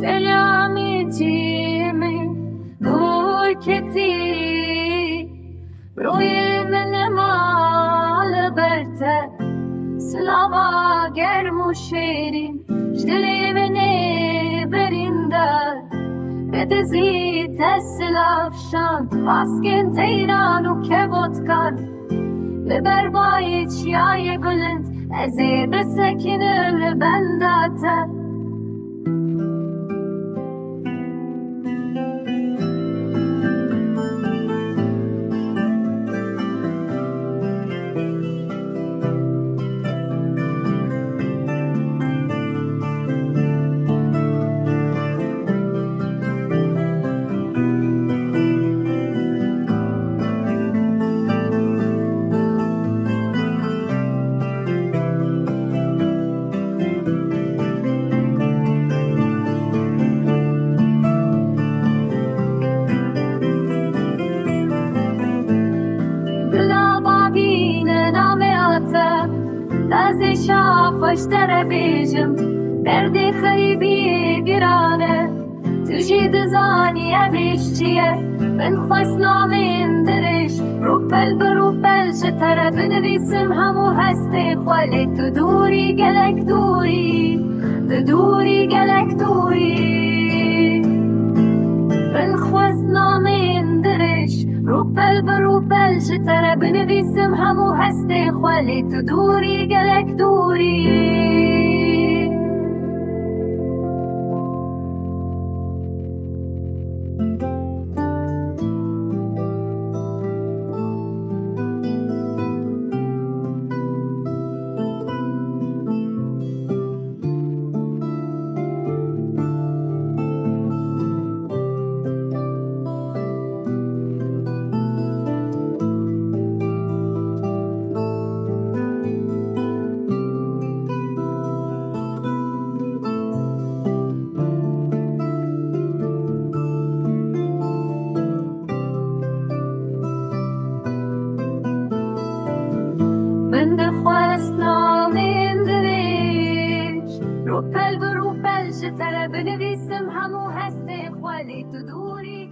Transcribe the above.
سلامی تیمی نور کتی روی من مال برته سلاما گرم و شیرین جدلی منی برینده بدزی تسلافشان باسکن تیران و کبوت کن لبر باید چیای بلند ازی بسکن لبنداته دازی شافش در بیجم بردی خیبی گرانه تجید زانی امیش چیه من خواست نامین درش روپل شتره بنویسم همو هستی خوالی تو دوری گلک دوری دوری گلک دوری من خواست نامین درش روپل شتره بنویسم همو هستی خوالی تو دوری گلک دوری من دخواست نامین دریش روپل شتره بنویسم همو هستی خوالی تو دوری